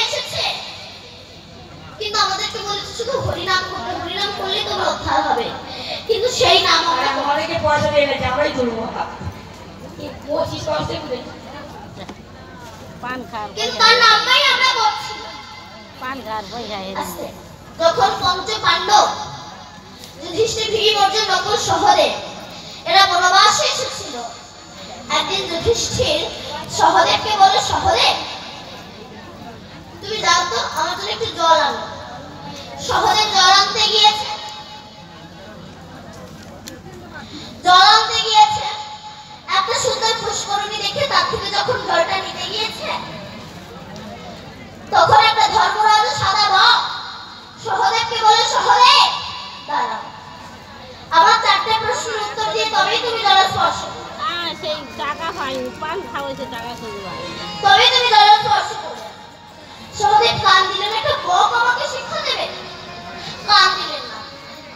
এসেছে, কিন্তু আমাদেরকে বলেছে শুধু হরিনাম করতে, হরিনাম করলেই তোমার উদ্ধার হবে। কিন্তু সেই নাম আমরা অনেকে পয়সা দিয়ে এনেছে, আমরাই তুলবো। কিন্তু তার নামটাই আমরা করছি। যখন পঞ্চ পাণ্ডব যুধিষ্ঠির ভীম অর্জুন নকুল সহদেব এরা বনবাসে এসেছিল, একদিন যুধিষ্ঠির সহদেবকে বলে, সহদেব তুমি যাও তো আমার জন্য একটু জল আনো। সহদেব জল আনতে গিয়েছে, একটা সুন্দর পুষ্করিণী দেখে তার থেকে যখন জলটা নিতে গিয়েছে, তখন একটা ধর্মরাজ সাদা বাঘ সহদেবকে বলে, সহদেব দাঁড়াও, আমার 4টে প্রশ্নের উত্তর দিয়ে তবেই তুমি জল স্পর্শ করবে। সেই টাকা পাইনি, পান খাওয়াইছে, টাকা শুরু হয় তবেই তুমি জল স্পর্শ করবে। সহদেব কান দিলেন, একটা বক আমাকে শিক্ষা দেবে? কান দিলেন না।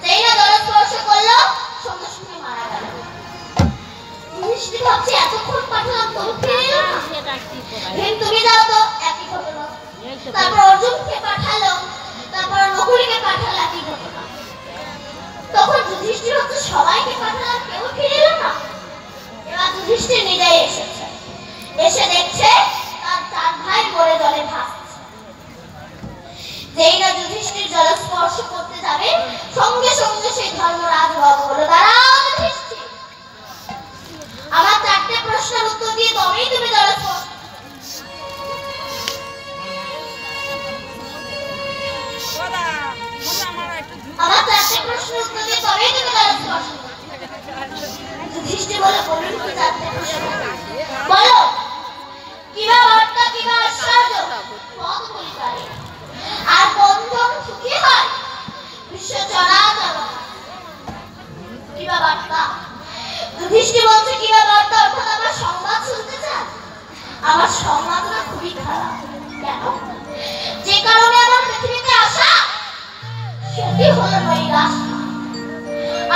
যেই না জল স্পর্শ করলো, সঙ্গে সঙ্গে মারা গেল। যুধিষ্ঠির ভাবছে এতক্ষণ পাঠালাম তবু ফিরে এলো না। ভীম তুমি যাও তো, একই ঘটনা। তারপর অর্জুনকে পাঠালো, তারপর নকুলকে পাঠালো, একই ঘটনা। তখন যুধিষ্ঠির হচ্ছে সবাইকে পাঠালাম, কেউ ফিরে এলো না। এবার যুধিষ্ঠির নিজেই এসেছে, এসে দেখছে তার 4 ভাই মরে জলে ভাসছে। যেই না যুধিষ্ঠির জল স্পর্শ করতে যাবে, সঙ্গে সঙ্গে সেই ধর্মরাজ বাঘ বলে, দাঁড়াও যুধিষ্ঠির, আমার 4টে প্রশ্নের উত্তর দিয়ে তবেই তুমি জল স্পর্শ। আমার 4টে প্রশ্নের উত্তর দিয়ে তবেই তুমি জল স্পর্শ। যুধিষ্ঠির বলে, বলুন কি 4টে প্রশ্ন? বলো। কিবা বার্তা, কিবা আশ্চর্য পদ বলিতারে, আর বন্ধন সুখী হয় বিশ্ব চরাচর। কিবা বার্তা? যুধিষ্ঠির বলছে কিবা বার্তা অর্থাৎ আমার সংবাদ শুনতে চান? আমার সংবাদটা খুবই খারাপ। কেন? যে কারণে আমার পৃথিবীতে আসা সেটি হলো নৈরাশ্য।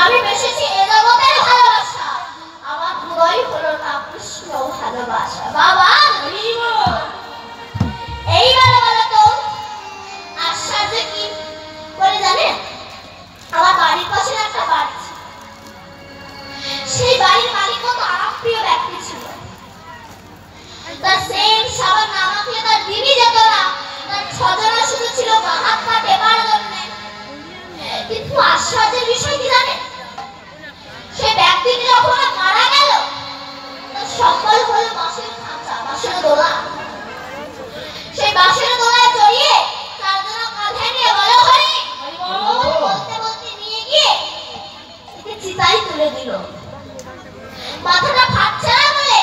আমি বেসেছি এ জগতের ভালোবাসা, আমার হৃদয় হলো না কৃষ্ণ ভালোবাসা। বাবা এইবার বলো তো আশ্চর্য কি বলে জানেন? আমার বাড়ির পাশে একটা বাড়ি ছিল, সেই বাড়ির মালিক কত আরামপ্রিয় ব্যক্তি ছিল। তার সেন্ট সাবান না মাখলে তার দিনই যেত না, তার ছজনা শুধু ছিল হাত পা টেপার জন্য। কিন্তু আশ্চর্যের বিষয় কি জানেন? সে ব্যক্তিটি যখন মারা গেল, তার সম্বল হলো বাঁশের খাঁচা, বাঁশের দোলা। সেই বাঁশের দোলায় চড়িয়ে 4 জন কাঁধে নিয়ে বলো হরি বলতে বলতে নিয়ে গিয়ে একে চিতায় তুলে দিল। মাথাটা ফাটছে না বলে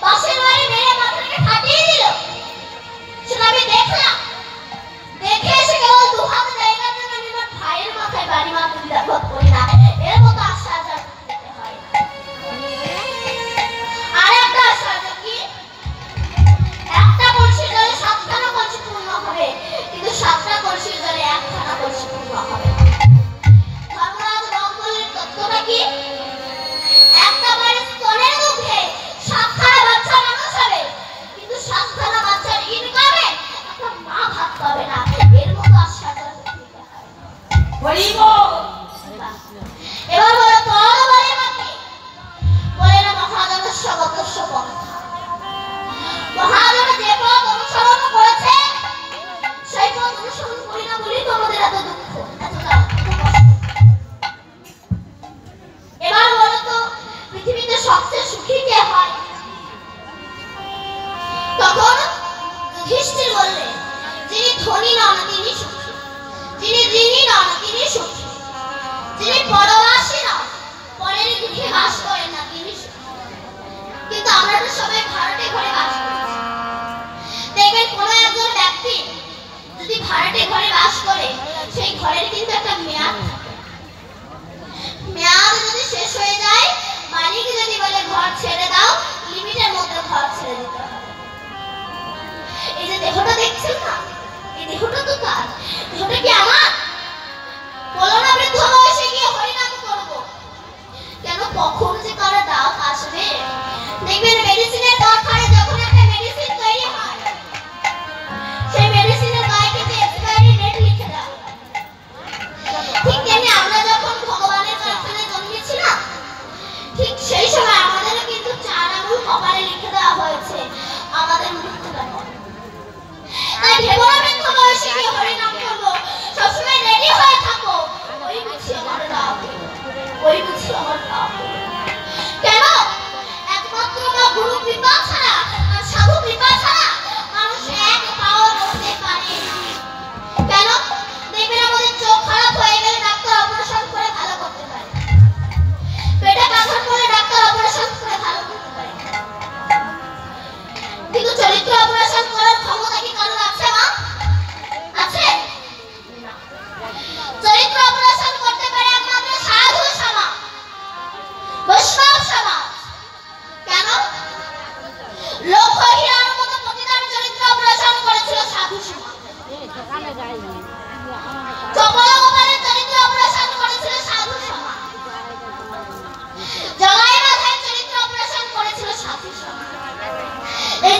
বাঁশের বাড়ি মেরে মাথাটাকে ফাটিয়ে দিল। সেটা আমি দেখলাম, দেখে এসে কেবল 2 হাত জায়গার জন্য আমি আমার ভাইয়ের মাথায় বাড়ি মারতে দ্বিধাবোধ করি না। এর মতো আশ্চর্য দেখতে হয়। আর একটা আশ্চর্য কি, একটা কলসির জলে 7খানা কলসি পূর্ণ হবে, কিন্তু 7টা কলসির জলে 1খানা কলসি পূর্ণ হবে। ধর্মরাজ রঙ্গলের তত্ত্বটা কি? একটা বাড়ির স্তনের মধ্যে 7খানা বাচ্চা মানুষ হবে, কিন্তু 7খানা বাচ্চার ইনকামে একটা মা ভাত পাবে না। এর মতো আশ্চর্য দেখতে হয়। এবার বলো পদ বলে মাকে বলে না মহাজনস্য গতস্য পন্থা। মহাজন যে পথ অনুসরণ করেছে সেই পথ অনুসরণ করি না বলেই তো আমাদের এত দুঃখ, এত কষ্ট। এবার বলো তো পৃথিবীতে সবচেয়ে সুখী কে হয়? তখন যুধিষ্ঠির বললেন, যিনি ধনী নন তিনি সুখী, যিনি ঋণী নন তিনি সুখী, যিনি পরবাসী নন, পরের দুঃখে বাস করেন না তিনি সুখী। কিন্তু আমরা তো সবাই ভাড়াটে ঘরে বাস করছি। দেখবেন কোনো একজন ব্যক্তি যদি ভাড়াটে ঘরে বাস করে, সেই ঘরের কিন্তু একটা মেয়াদ থাকে। মেয়াদ যদি শেষ হয়ে যায়, মালিক যদি বলে ঘর ছেড়ে দাও, লিমিটের মধ্যে ঘর ছেড়ে দিতে হবে। এই যে দেহটা দেখছেন না, এই দেহটা তো কার? দেহটা কি আমার? বলো না বৃদ্ধ বয়সে গিয়ে হরিনাম করবো, কেন কখন যে কারো ডাক আসবে। দেখবেন মেডিসিনের দরকারে যখন একটা মেডিসিন তৈরি হয়, সেই মেডিসিনে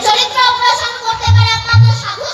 চরিত্র অপারেশন করতে পারে একমাত্র সাধু